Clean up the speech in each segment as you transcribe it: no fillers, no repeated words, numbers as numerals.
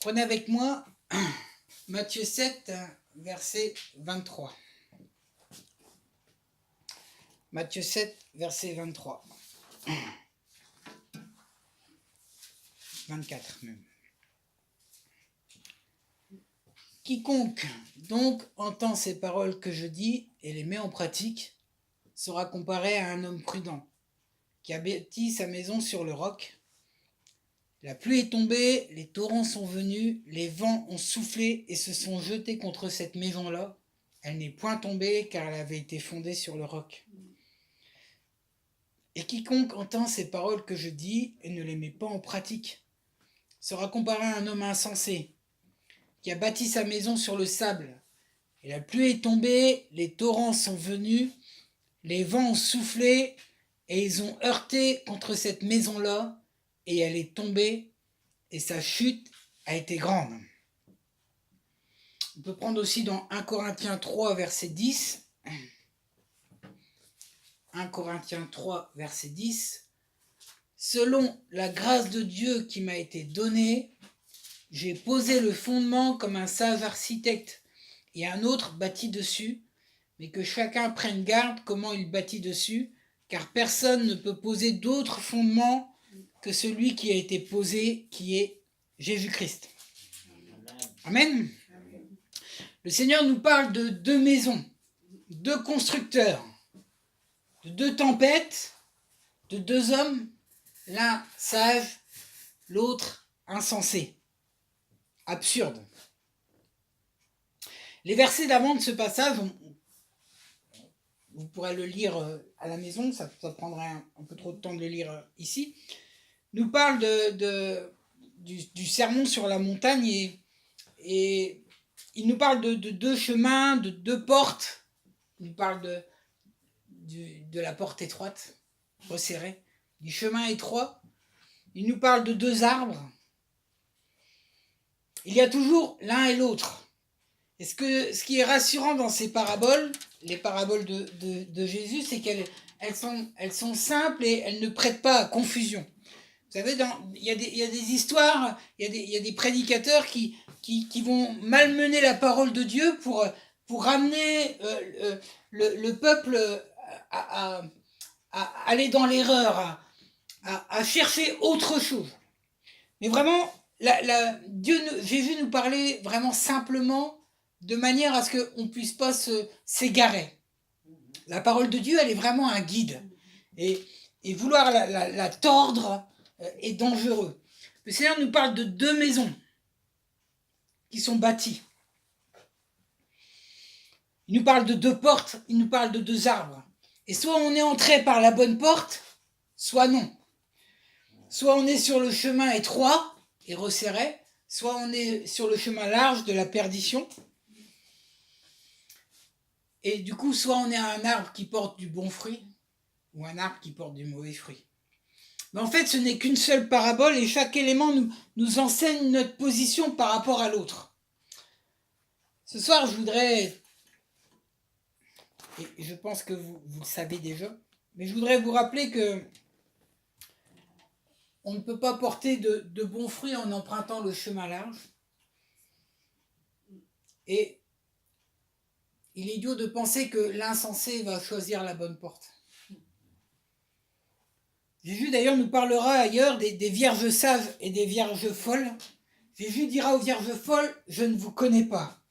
Prenez avec moi Matthieu 7, verset 23. Matthieu 7, verset 23. 24 même. Quiconque donc entend ces paroles que je dis et les met en pratique sera comparé à un homme prudent qui a bâti sa maison sur le roc. La pluie est tombée, les torrents sont venus, les vents ont soufflé et se sont jetés contre cette maison-là. Elle n'est point tombée car elle avait été fondée sur le roc. Et quiconque entend ces paroles que je dis et ne les met pas en pratique sera comparé à un homme insensé qui a bâti sa maison sur le sable. Et la pluie est tombée, les torrents sont venus, les vents ont soufflé et ils ont heurté contre cette maison-là et elle est tombée et sa chute a été grande. On peut prendre aussi dans 1 Corinthiens 3, verset 10. 1 Corinthiens 3, verset 10. Selon la grâce de Dieu qui m'a été donnée, j'ai posé le fondement comme un sage architecte et un autre bâtit dessus, mais que chacun prenne garde comment il bâtit dessus, car personne ne peut poser d'autre fondement que celui qui a été posé, qui est Jésus-Christ. Amen. Le Seigneur nous parle de deux maisons, deux constructeurs, de deux tempêtes, de deux hommes, l'un sage, l'autre insensé, absurde. Les versets d'avant de ce passage, vous pourrez le lire à la maison, ça prendrait un peu trop de temps de le lire ici, nous parlent du sermon sur la montagne et il nous parle de deux chemins, de deux portes. Il nous parle de la porte étroite, resserrée, du chemin étroit. Il nous parle de deux arbres. Il y a toujours l'un et l'autre. Et ce qui est rassurant dans ces paraboles, les paraboles de Jésus, c'est qu'elles sont simples et elles ne prêtent pas à confusion. Vous savez, il y a des histoires, il y a des prédicateurs qui vont malmener la parole de Dieu pour ramener le peuple à aller dans l'erreur, à chercher autre chose. Mais vraiment, Jésus nous parlait vraiment simplement, de manière à ce qu'on ne puisse pas s'égarer. La parole de Dieu, elle est vraiment un guide. Et vouloir la tordre est dangereux. Le Seigneur nous parle de deux maisons qui sont bâties. Il nous parle de deux portes, il nous parle de deux arbres. Et soit on est entré par la bonne porte, soit non. Soit on est sur le chemin étroit et resserré, soit on est sur le chemin large de la perdition. Et du coup, soit on est un arbre qui porte du bon fruit, ou un arbre qui porte du mauvais fruit. Mais en fait, ce n'est qu'une seule parabole et chaque élément nous enseigne notre position par rapport à l'autre. Ce soir, je voudrais, et je pense que vous le savez déjà, mais je voudrais vous rappeler que on ne peut pas porter de bons fruits en empruntant le chemin large. Et il est idiot de penser que l'insensé va choisir la bonne porte. Jésus d'ailleurs nous parlera ailleurs des vierges sages et des vierges folles. Jésus dira aux vierges folles, je ne vous connais pas.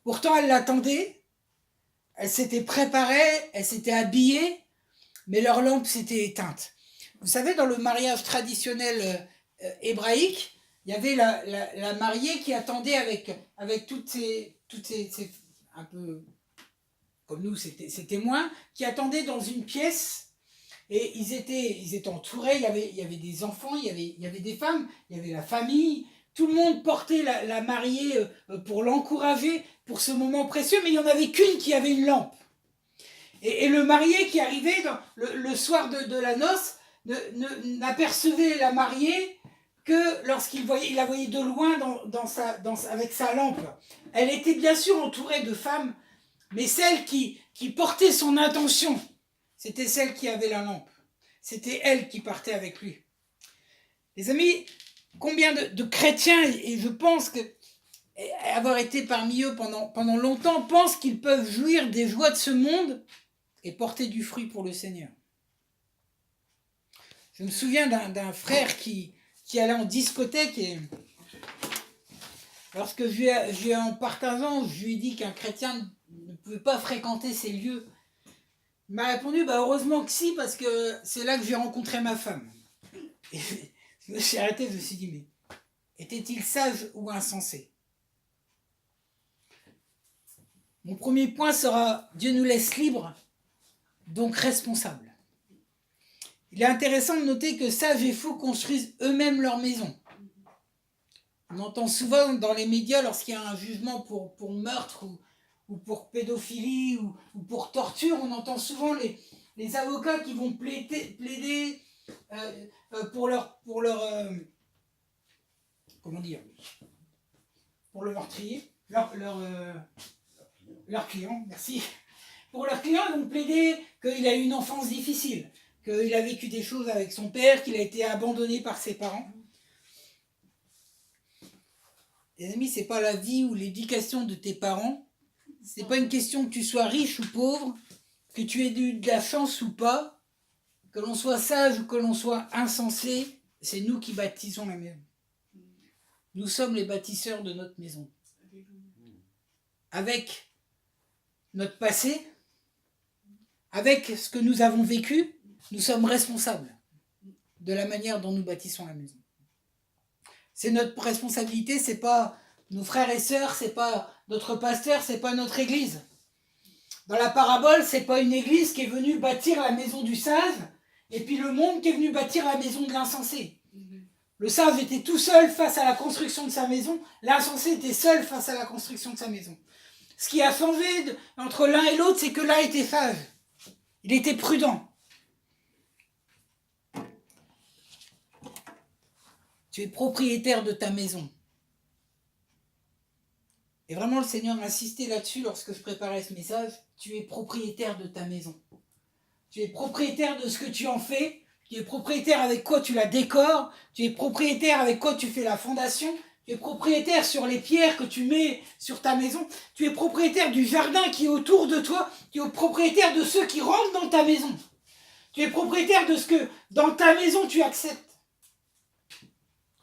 Pourtant elles l'attendaient, elles s'étaient préparées, elles s'étaient habillées, mais leur lampe s'était éteinte. Vous savez, dans le mariage traditionnel hébraïque, il y avait la mariée qui attendait avec toutes ces un peu comme nous, ces témoins, qui attendaient dans une pièce. Et ils étaient entourés, il y avait des enfants, il y avait des femmes, il y avait la famille. Tout le monde portait la mariée pour l'encourager pour ce moment précieux, mais il n'y en avait qu'une qui avait une lampe. Et le marié qui arrivait le soir de la noce n'apercevait la mariée que lorsqu'il la voyait de loin avec sa lampe. Elle était bien sûr entourée de femmes, mais celle qui portait son intention, c'était celle qui avait la lampe. C'était elle qui partait avec lui. Les amis, combien de chrétiens, et je pense que avoir été parmi eux pendant longtemps, pensent qu'ils peuvent jouir des joies de ce monde et porter du fruit pour le Seigneur. Je me souviens d'un frère qui allait en discothèque et lorsque en partageant, je lui ai dit qu'un chrétien ne pouvait pas fréquenter ces lieux. Il m'a répondu, heureusement que si, parce que c'est là que j'ai rencontré ma femme. Et je me suis arrêté, je me suis dit, mais était-il sage ou insensé? Mon premier point sera, Dieu nous laisse libres, donc responsables. Il est intéressant de noter que sages et fous construisent eux-mêmes leur maison. On entend souvent dans les médias, lorsqu'il y a un jugement pour meurtre ou pour pédophilie ou pour torture, on entend souvent les avocats qui vont plaider pour leur comment dire, pour le meurtrier, leur client, merci. Pour leurs clients, ils vont plaider qu'il a eu une enfance difficile, qu'il a vécu des choses avec son père, qu'il a été abandonné par ses parents. Les amis, c'est pas la vie ou l'éducation de tes parents. C'est pas une question que tu sois riche ou pauvre, que tu aies de la chance ou pas, que l'on soit sage ou que l'on soit insensé. C'est nous qui bâtissons la maison. Nous sommes les bâtisseurs de notre maison. Avec notre passé, avec ce que nous avons vécu, nous sommes responsables de la manière dont nous bâtissons la maison. C'est notre responsabilité, c'est pas nos frères et sœurs, c'est pas notre pasteur, c'est pas notre église. Dans la parabole, c'est pas une église qui est venue bâtir la maison du sage, et puis le monde qui est venu bâtir la maison de l'insensé. Le sage était tout seul face à la construction de sa maison, l'insensé était seul face à la construction de sa maison. Ce qui a changé entre l'un et l'autre, c'est que l'un était sage. Il était prudent. Tu es propriétaire de ta maison. Et vraiment, le Seigneur m'a insisté là-dessus lorsque je préparais ce message. Tu es propriétaire de ta maison. Tu es propriétaire de ce que tu en fais. Tu es propriétaire avec quoi tu la décores. Tu es propriétaire avec quoi tu fais la fondation. Tu es propriétaire sur les pierres que tu mets sur ta maison. Tu es propriétaire du jardin qui est autour de toi. Tu es propriétaire de ceux qui rentrent dans ta maison. Tu es propriétaire de ce que dans ta maison tu acceptes.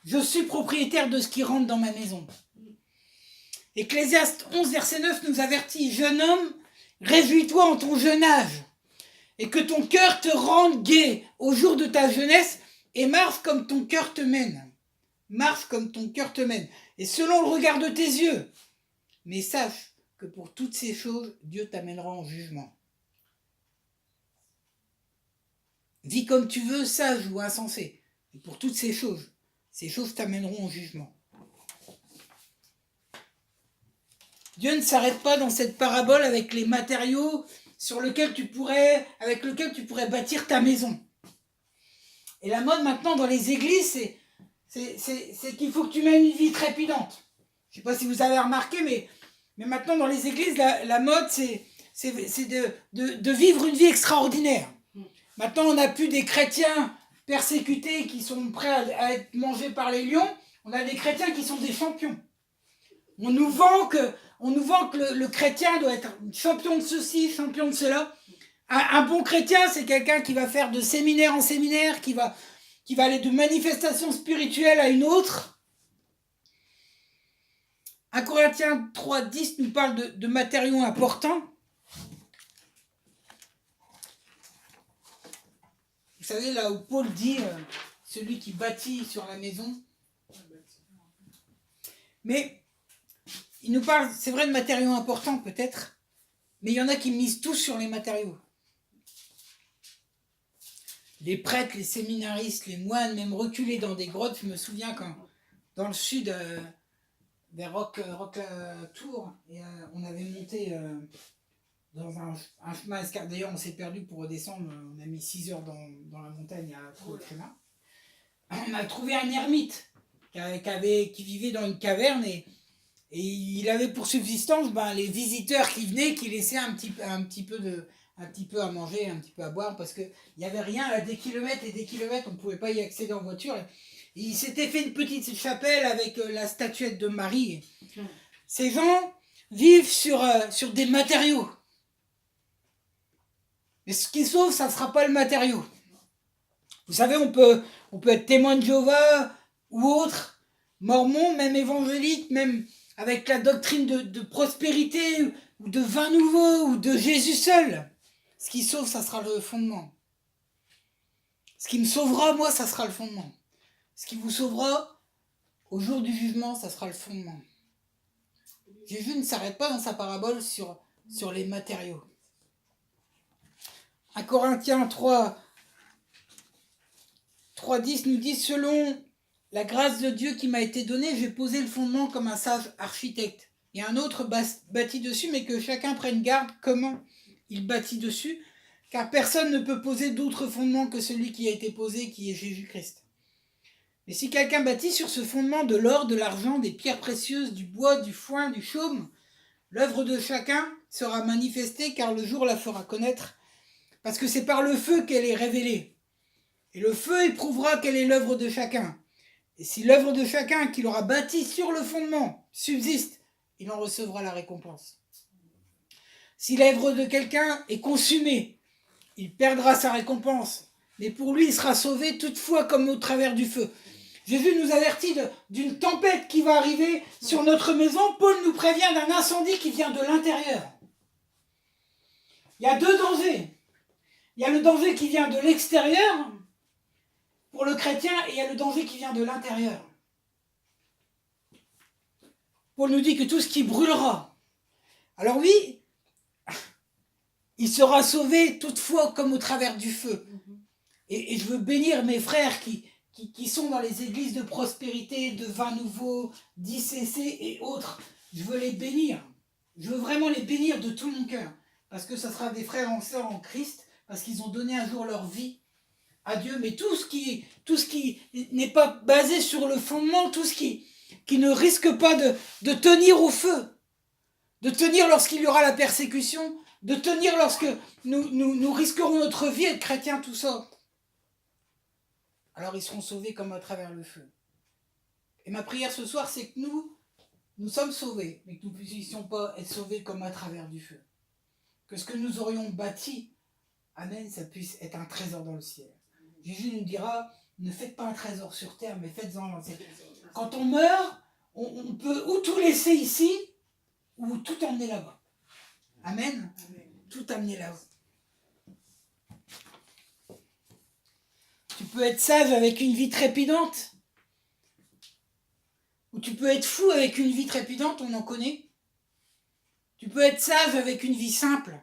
Je suis propriétaire de ce qui rentre dans ma maison. Ecclésiaste 11, verset 9 nous avertit, « Jeune homme, réjouis-toi en ton jeune âge, et que ton cœur te rende gai au jour de ta jeunesse, et marche comme ton cœur te mène. » Marche comme ton cœur te mène, et selon le regard de tes yeux. Mais sache que pour toutes ces choses, Dieu t'amènera en jugement. Vis comme tu veux, sage ou insensé, et pour toutes ces choses t'amèneront au jugement. Dieu ne s'arrête pas dans cette parabole avec les matériaux avec lesquels tu pourrais bâtir ta maison. Et la mode maintenant dans les églises, c'est qu'il faut que tu mènes une vie trépidante. Je ne sais pas si vous avez remarqué, mais maintenant dans les églises, la mode, c'est de vivre une vie extraordinaire. Maintenant, on n'a plus des chrétiens persécutés qui sont prêts à être mangés par les lions. On a des chrétiens qui sont des champions. On nous vend que le chrétien doit être champion de ceci, champion de cela. Un bon chrétien, c'est quelqu'un qui va faire de séminaire en séminaire, qui va aller de manifestation spirituelle à une autre. 1 Corinthiens 3,10 nous parle de matériaux importants. Vous savez, là où Paul dit, celui qui bâtit sur la maison. Mais il nous parle, c'est vrai, de matériaux importants peut-être, mais il y en a qui misent tous sur les matériaux. Les prêtres, les séminaristes, les moines, même reculés dans des grottes. Je me souviens quand, dans le sud, vers Roc-la-Tour, on avait monté dans un chemin escarpé. D'ailleurs, on s'est perdu pour redescendre. On a mis 6 heures dans la montagne à trouver le chemin. On a trouvé un ermite qui vivait dans une caverne et il avait pour subsistance les visiteurs qui venaient, qui laissaient un petit peu à manger, un petit peu à boire, parce qu'il n'y avait rien à des kilomètres et des kilomètres, on ne pouvait pas y accéder en voiture. Il s'était fait une petite chapelle avec la statuette de Marie. Ces gens vivent sur des matériaux. Mais ce qui sauve, ça ne sera pas le matériau. Vous savez, on peut être témoin de Jéhovah ou autre, mormon, même évangélique, même avec la doctrine de prospérité ou de vin nouveau ou de Jésus seul. Ce qui sauve, ça sera le fondement. Ce qui me sauvera, moi, ça sera le fondement. Ce qui vous sauvera, au jour du jugement, ça sera le fondement. Jésus ne s'arrête pas dans sa parabole sur les matériaux. 1 Corinthiens 3:10 nous dit « Selon la grâce de Dieu qui m'a été donnée, j'ai posé le fondement comme un sage architecte. Il y a un autre bâti dessus, mais que chacun prenne garde comment il bâtit dessus, car personne ne peut poser d'autre fondement que celui qui a été posé, qui est Jésus-Christ. Mais si quelqu'un bâtit sur ce fondement de l'or, de l'argent, des pierres précieuses, du bois, du foin, du chaume, l'œuvre de chacun sera manifestée, car le jour la fera connaître, parce que c'est par le feu qu'elle est révélée. Et le feu éprouvera quelle est l'œuvre de chacun. Et si l'œuvre de chacun qu'il aura bâti sur le fondement subsiste, il en recevra la récompense. Si l'œuvre de quelqu'un est consumée, il perdra sa récompense, mais pour lui il sera sauvé toutefois comme au travers du feu. Jésus nous avertit d'une tempête qui va arriver sur notre maison. Paul nous prévient d'un incendie qui vient de l'intérieur. Il y a deux dangers. Il y a le danger qui vient de l'extérieur pour le chrétien et il y a le danger qui vient de l'intérieur. Paul nous dit que tout ce qui brûlera, alors oui, il sera sauvé toutefois comme au travers du feu. Et je veux bénir mes frères qui sont dans les églises de prospérité, de vin nouveau, d'ICC et autres. Je veux les bénir. Je veux vraiment les bénir de tout mon cœur. Parce que ça sera des frères et sœurs en Christ, parce qu'ils ont donné un jour leur vie à Dieu. Mais tout ce qui n'est pas basé sur le fondement, tout ce qui ne risque pas de tenir au feu, de tenir lorsqu'il y aura la persécution, de tenir lorsque nous risquerons notre vie, être chrétiens, tout ça. Alors ils seront sauvés comme à travers le feu. Et ma prière ce soir, c'est que nous sommes sauvés, mais que nous ne puissions pas être sauvés comme à travers du feu. Que ce que nous aurions bâti, amen, ça puisse être un trésor dans le ciel. Jésus nous dira, ne faites pas un trésor sur terre, mais faites-en dans le ciel. Quand on meurt, on peut ou tout laisser ici, ou tout emmener là-bas. Amen. Tout amener là-haut. Tu peux être sage avec une vie trépidante, ou tu peux être fou avec une vie trépidante, on en connaît. Tu peux être sage avec une vie simple,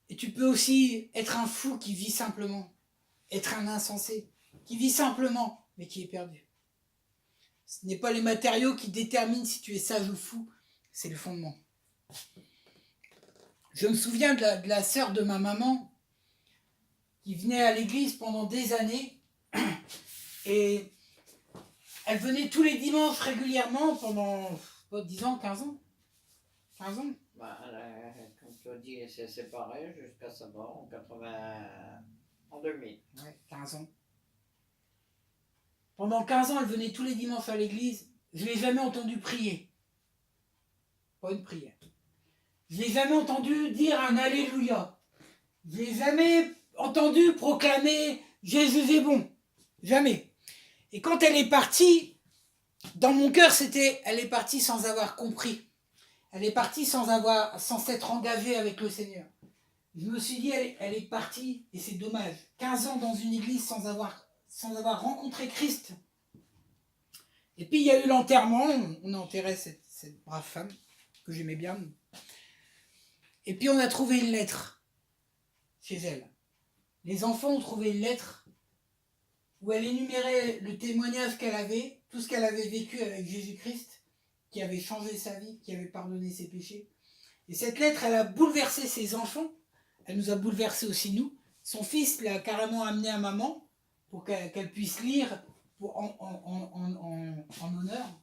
et tu peux aussi être un fou qui vit simplement, être un insensé, qui vit simplement, mais qui est perdu. Ce n'est pas les matériaux qui déterminent si tu es sage ou fou, c'est le fondement. Je me souviens de la sœur de ma maman, qui venait à l'église pendant des années, et elle venait tous les dimanches régulièrement pendant 10 ans, 15 ans. 15 ans. Bah, comme tu as dit, elle s'est séparée jusqu'à sa mort en 80... en 2000. Ouais, 15 ans. Pendant 15 ans, elle venait tous les dimanches à l'église. Je ne l'ai jamais entendue prier. Pas une prière. Je ne l'ai jamais entendue dire un Alléluia. Je ne l'ai jamais entendu proclamer Jésus est bon. Jamais. Et quand elle est partie, dans mon cœur, elle est partie sans avoir compris. Elle est partie sans s'être engagée avec le Seigneur. Je me suis dit, elle est partie, et c'est dommage. 15 ans dans une église sans avoir rencontré Christ. Et puis il y a eu l'enterrement, on a enterré cette brave femme, que j'aimais bien. Et puis on a trouvé une lettre chez elle. Les enfants ont trouvé une lettre où elle énumérait le témoignage qu'elle avait, tout ce qu'elle avait vécu avec Jésus-Christ, qui avait changé sa vie, qui avait pardonné ses péchés. Et cette lettre, elle a bouleversé ses enfants, elle nous a bouleversé aussi nous. Son fils l'a carrément amené à maman pour qu'elle puisse lire en honneur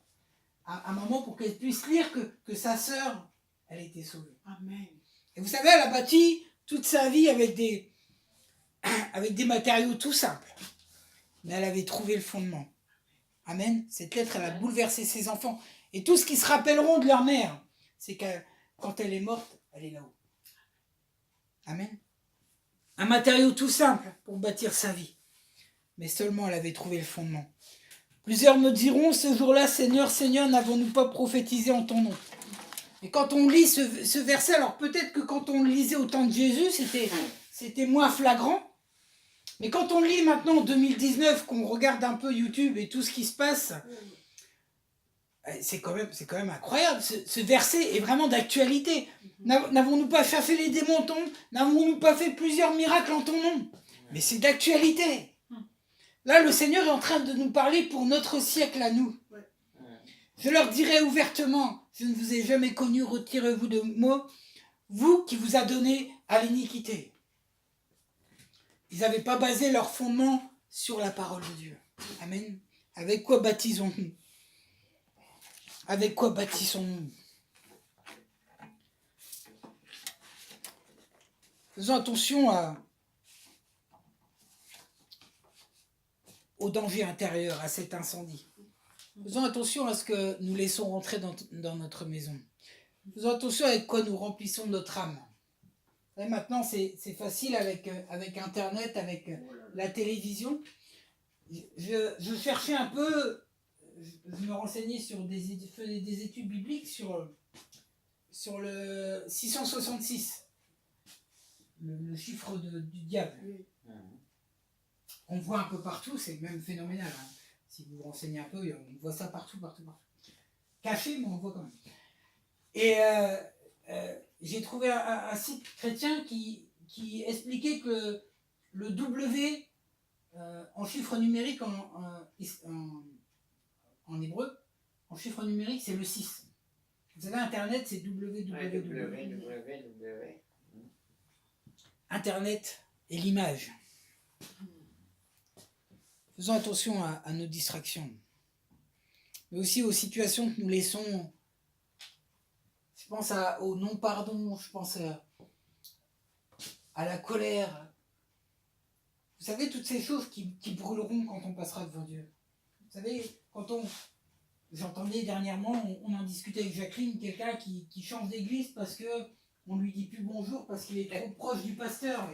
à maman, pour qu'elle puisse lire que sa sœur, elle était sauvée. Amen. Et vous savez, elle a bâti toute sa vie avec des matériaux tout simples. Mais elle avait trouvé le fondement. Amen. Cette lettre, elle a bouleversé ses enfants. Et tout ce qu'ils se rappelleront de leur mère, c'est que quand elle est morte, elle est là-haut. Amen. Un matériau tout simple pour bâtir sa vie. Mais seulement elle avait trouvé le fondement. Plusieurs me diront ce jour-là, Seigneur, Seigneur, n'avons-nous pas prophétisé en ton nom? Et quand on lit ce verset, alors peut-être que quand on le lisait au temps de Jésus, c'était moins flagrant. Mais quand on le lit maintenant en 2019, qu'on regarde un peu YouTube et tout ce qui se passe, c'est quand même incroyable. Ce verset est vraiment d'actualité. N'avons-nous pas chassé les démons en ton nom? N'avons-nous pas fait plusieurs miracles en ton nom? Mais c'est d'actualité. Là, le Seigneur est en train de nous parler pour notre siècle à nous. Je leur dirai ouvertement, je ne vous ai jamais connu, retirez-vous de moi, vous qui vous a donné à l'iniquité. Ils n'avaient pas basé leur fondement sur la parole de Dieu. Amen. Avec quoi baptisons-nous? Avec quoi bâtissons-nous? Faisons attention au danger intérieur, à cet incendie. Faisons attention à ce que nous laissons rentrer dans notre maison. Faisons attention avec quoi nous remplissons notre âme. Et maintenant, c'est facile avec Internet, avec la télévision. Je cherchais un peu, je me renseignais sur des études bibliques sur le 666, le chiffre du diable. On voit un peu partout, c'est même phénoménal. Hein. Si vous vous renseignez un peu, on voit ça partout. Caché, mais on voit quand même. Et j'ai trouvé un site chrétien qui expliquait que le W en chiffre numérique en hébreu, en chiffre numérique, c'est le 6. Vous savez, Internet, c'est www. Internet et l'image. Faisons attention à nos distractions, mais aussi aux situations que nous laissons. Je pense au non-pardon, je pense à la colère. Vous savez, toutes ces choses qui brûleront quand on passera devant Dieu. Vous savez, j'entendais dernièrement, on en discutait avec Jacqueline, quelqu'un qui change d'église parce que on lui dit plus bonjour parce qu'il est trop proche du pasteur.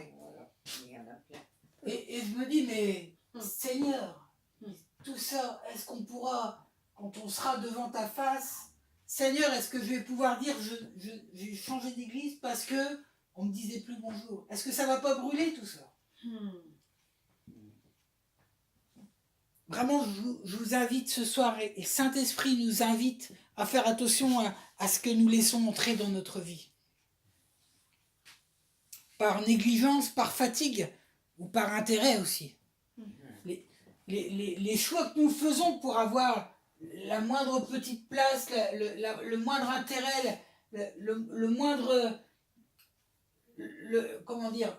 Et je me dis, mais Seigneur, tout ça, est-ce qu'on pourra, quand on sera devant ta face, Seigneur, est-ce que je vais pouvoir dire j'ai changé d'église parce que on me disait plus bonjour? Est-ce que ça va pas brûler tout ça? Vraiment, je vous invite ce soir, et le Saint-Esprit nous invite à faire attention à ce que nous laissons entrer dans notre vie. Par négligence, par fatigue, ou par intérêt aussi. Les choix que nous faisons pour avoir la moindre petite place, le moindre intérêt, le moindre... comment dire,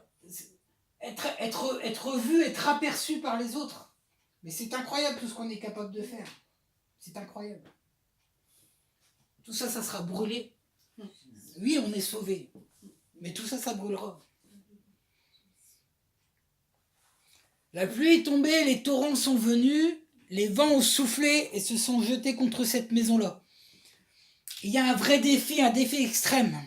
être vu, être aperçu par les autres. Mais c'est incroyable tout ce qu'on est capable de faire. C'est incroyable. Tout ça, ça sera brûlé. Oui, on est sauvé. Mais tout ça, ça brûlera. La pluie est tombée, les torrents sont venus, les vents ont soufflé et se sont jetés contre cette maison-là. Il y a un vrai défi, un défi extrême.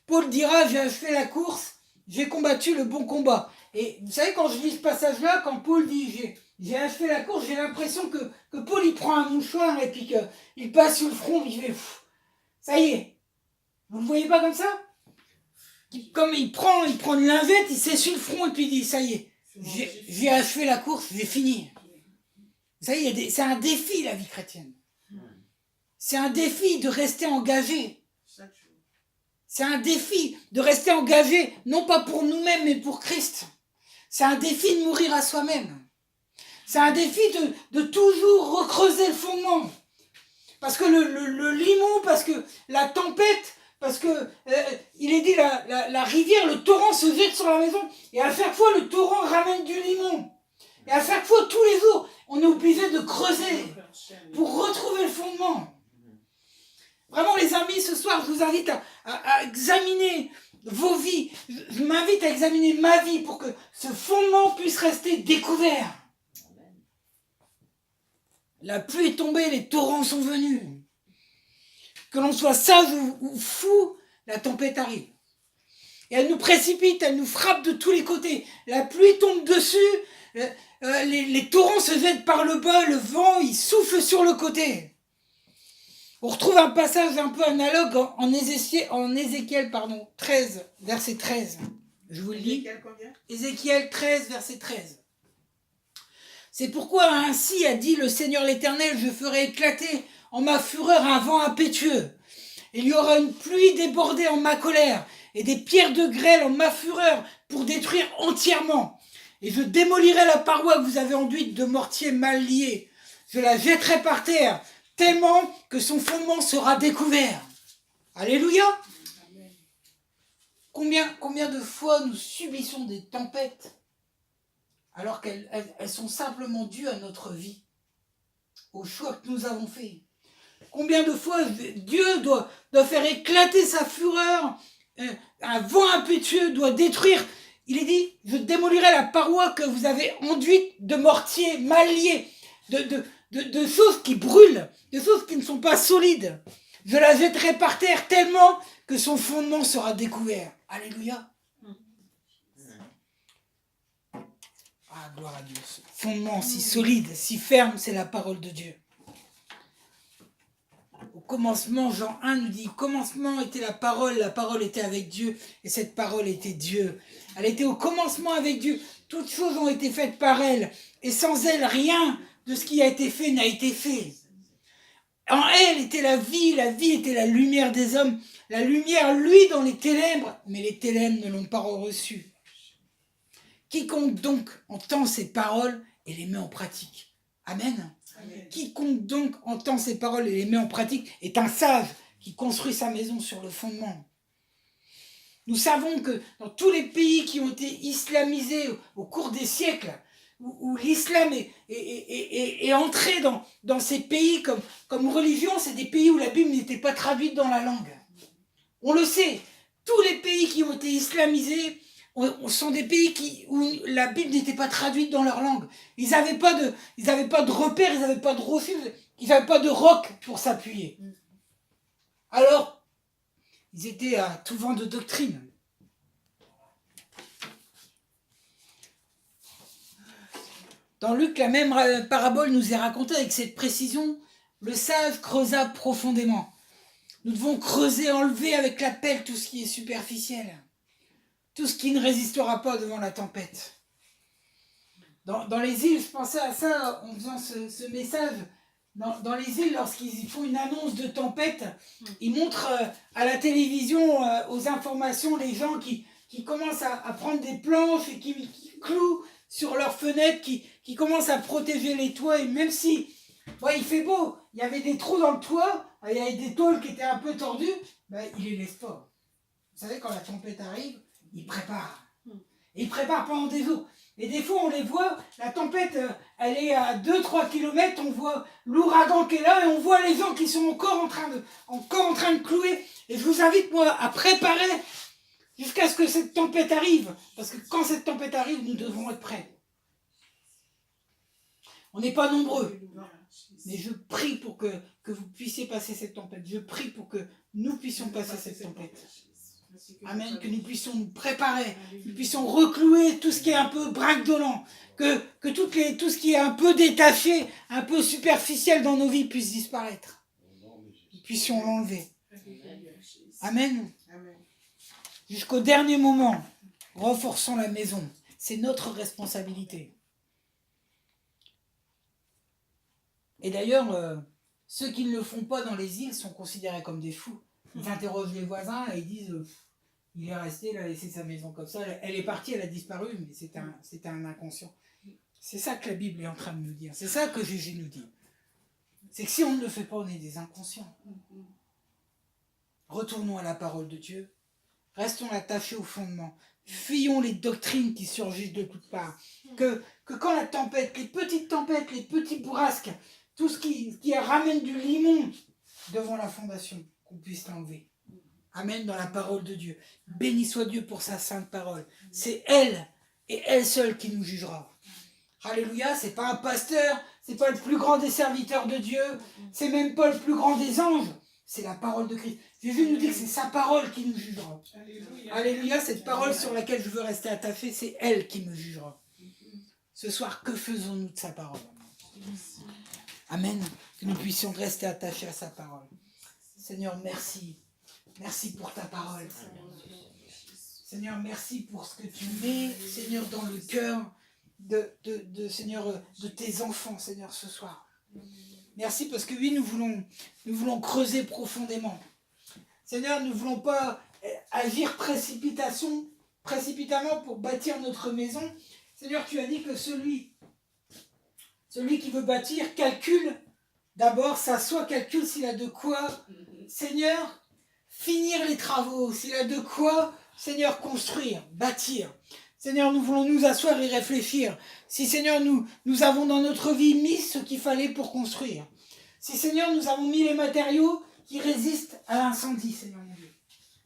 Paul dira, j'ai achevé la course, j'ai combattu le bon combat. Et vous savez, quand je lis ce passage-là, quand Paul dit, j'ai achevé la course, j'ai l'impression que Paul, il prend un mouchoir et puis qu'il passe sur le front, il fait, ça y est. Vous ne le voyez pas comme ça? Comme il prend une lingette, il s'essuie le front et puis il dit, ça y est. J'ai achevé la course, j'ai fini. Vous savez, c'est un défi, la vie chrétienne. C'est un défi de rester engagé. C'est un défi de rester engagé, non pas pour nous-mêmes, mais pour Christ. C'est un défi de mourir à soi-même. C'est un défi de toujours recreuser le fondement. Parce que le limon, parce que la tempête, parce que il est dit la rivière, le torrent se jette sur la maison, et à chaque fois le torrent ramène du limon. Et à chaque fois, tous les jours, on est obligé de creuser pour retrouver le fondement. Vraiment les amis, ce soir, je vous invite à examiner vos vies. Je m'invite à examiner ma vie pour que ce fondement puisse rester découvert. La pluie est tombée, les torrents sont venus. Que l'on soit sage ou fou, la tempête arrive. Et elle nous précipite, elle nous frappe de tous les côtés. La pluie tombe dessus, les torrents se jettent par le bas, le vent, il souffle sur le côté. On retrouve un passage un peu analogue en Ézéchiel 13, verset 13. Je vous le lis. Ézéchiel 13, verset 13. C'est pourquoi ainsi a dit le Seigneur l'Éternel, je ferai éclater en ma fureur un vent impétueux. Il y aura une pluie débordée en ma colère et des pierres de grêle en ma fureur pour détruire entièrement. Et je démolirai la paroi que vous avez enduite de mortier mal lié. Je la jetterai par terre, tellement que son fondement sera découvert. Alléluia. Combien de fois nous subissons des tempêtes alors qu'elles sont simplement dues à notre vie, au choix que nous avons fait. Combien de fois Dieu doit faire éclater sa fureur, un vent impétueux doit détruire. Il est dit, je démolirai la paroi que vous avez enduite de mortier mal lié, de choses qui brûlent, de choses qui ne sont pas solides. Je la jetterai par terre tellement que son fondement sera découvert. Alléluia. Ah, gloire à Dieu. Ce fondement si solide, si ferme, c'est la parole de Dieu. Au commencement, Jean 1 nous dit, au commencement était la parole était avec Dieu, et cette parole était Dieu. Elle était au commencement avec Dieu. Toutes choses ont été faites par elle, et sans elle, rien de ce qui a été fait n'a été fait. En elle était la vie était la lumière des hommes. La lumière, lui, dans les ténèbres, mais les ténèbres ne l'ont pas reçue. Quiconque donc entend ces paroles et les met en pratique. Amen. Amen. Quiconque donc entend ces paroles et les met en pratique est un sage qui construit sa maison sur le fondement. Nous savons que dans tous les pays qui ont été islamisés au cours des siècles, où l'islam est entré dans ces pays comme religion, c'est des pays où la Bible n'était pas traduite dans la langue. On le sait, tous les pays qui ont été islamisés sont des pays où la Bible n'était pas traduite dans leur langue. Ils n'avaient pas de repères, ils n'avaient pas de refuge, ils n'avaient pas de roc pour s'appuyer. Alors, ils étaient à tout vent de doctrine. Dans Luc, la même parabole nous est racontée avec cette précision. Le sage creusa profondément. Nous devons creuser, enlever avec la pelle tout ce qui est superficiel. Tout ce qui ne résistera pas devant la tempête. Dans les îles, je pensais à ça en faisant ce message. Dans les îles, lorsqu'ils font une annonce de tempête, ils montrent à la télévision, aux informations, les gens qui commencent à prendre des planches et qui clouent sur leurs fenêtres, qui commencent à protéger les toits. Et même si il fait beau, il y avait des trous dans le toit, il y avait des tôles qui étaient un peu tordues, ils les laissent pas. Vous savez, quand la tempête arrive, ils préparent. Et ils préparent pendant des jours. Et des fois, on les voit, la tempête, elle est à 2-3 km, on voit l'ouragan qui est là, et on voit les gens qui sont encore en train de clouer. Et je vous invite, moi, à préparer jusqu'à ce que cette tempête arrive. Parce que quand cette tempête arrive, nous devons être prêts. On n'est pas nombreux. Mais je prie pour que vous puissiez passer cette tempête. Je prie pour que nous puissions passer cette tempête. Amen, que nous puissions nous préparer, nous puissions reclouer tout ce qui est un peu braquedolant, que tout ce qui est un peu détaché, un peu superficiel dans nos vies puisse disparaître. Nous puissions l'enlever. Amen. Jusqu'au dernier moment, renforçons la maison. C'est notre responsabilité. Et d'ailleurs, ceux qui ne le font pas dans les îles sont considérés comme des fous. Ils interrogent les voisins et ils disent il est resté, il a laissé sa maison comme ça, elle est partie, elle a disparu, mais c'était un inconscient. C'est ça que la Bible est en train de nous dire. C'est ça que Jésus nous dit. C'est que si on ne le fait pas, on est des inconscients. Retournons à la parole de Dieu. Restons attachés au fondement. Fuyons les doctrines qui surgissent de toutes parts. Que quand la tempête, les petits bourrasques, tout ce qui ramène du limon devant la fondation, qu'on puisse l'enlever. Amen, dans la parole de Dieu. Béni soit Dieu pour sa sainte parole. C'est elle, et elle seule, qui nous jugera. Alléluia, c'est pas un pasteur, c'est pas le plus grand des serviteurs de Dieu, c'est même pas le plus grand des anges, c'est la parole de Christ. Jésus nous dit que c'est sa parole qui nous jugera. Alléluia, cette parole sur laquelle je veux rester attaché, c'est elle qui me jugera. Ce soir, que faisons-nous de sa parole? Amen. Que nous puissions rester attachés à sa parole. Seigneur, merci. Merci pour ta parole. Seigneur, merci pour ce que tu mets, Seigneur, dans le cœur Seigneur, de tes enfants, Seigneur, ce soir. Merci parce que oui, nous voulons creuser profondément. Seigneur, nous ne voulons pas agir précipitamment pour bâtir notre maison. Seigneur, tu as dit que celui qui veut bâtir calcule d'abord, s'assoit, calcule s'il a de quoi, Seigneur, finir les travaux, s'il a de quoi, Seigneur, construire, bâtir. Seigneur, nous voulons nous asseoir et réfléchir. Si, Seigneur, nous avons dans notre vie mis ce qu'il fallait pour construire. Si, Seigneur, nous avons mis les matériaux qui résistent à l'incendie, Seigneur mon Dieu,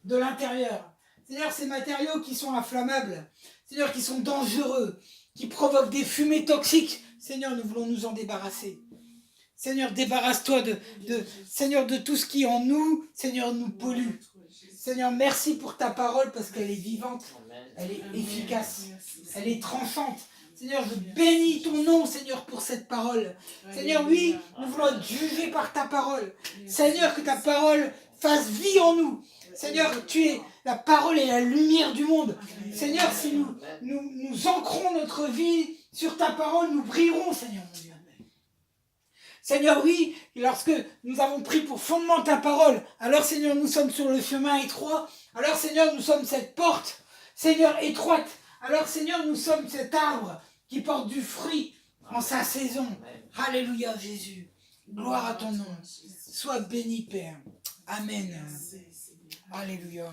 de l'intérieur. Seigneur, ces matériaux qui sont inflammables, Seigneur, qui sont dangereux, qui provoquent des toxiques, Seigneur, nous voulons nous en débarrasser. Seigneur, débarrasse-toi Seigneur, de tout ce qui en nous, Seigneur, nous pollue. Seigneur, merci pour ta parole parce qu'elle est vivante, elle est efficace, elle est tranchante. Seigneur, je bénis ton nom, Seigneur, pour cette parole. Seigneur, oui, nous voulons être jugés par ta parole. Seigneur, que ta parole fasse vie en nous. Seigneur, tu es la parole et la lumière du monde. Seigneur, si nous ancrons notre vie sur ta parole, nous brillerons, Seigneur mon Dieu. Seigneur, oui, lorsque nous avons pris pour fondement ta parole, alors Seigneur, nous sommes sur le chemin étroit. Alors Seigneur, nous sommes cette porte, Seigneur, étroite. Alors Seigneur, nous sommes cet arbre qui porte du fruit en sa saison. Alléluia, Jésus. Gloire à ton nom. Sois béni, Père. Amen. Alléluia.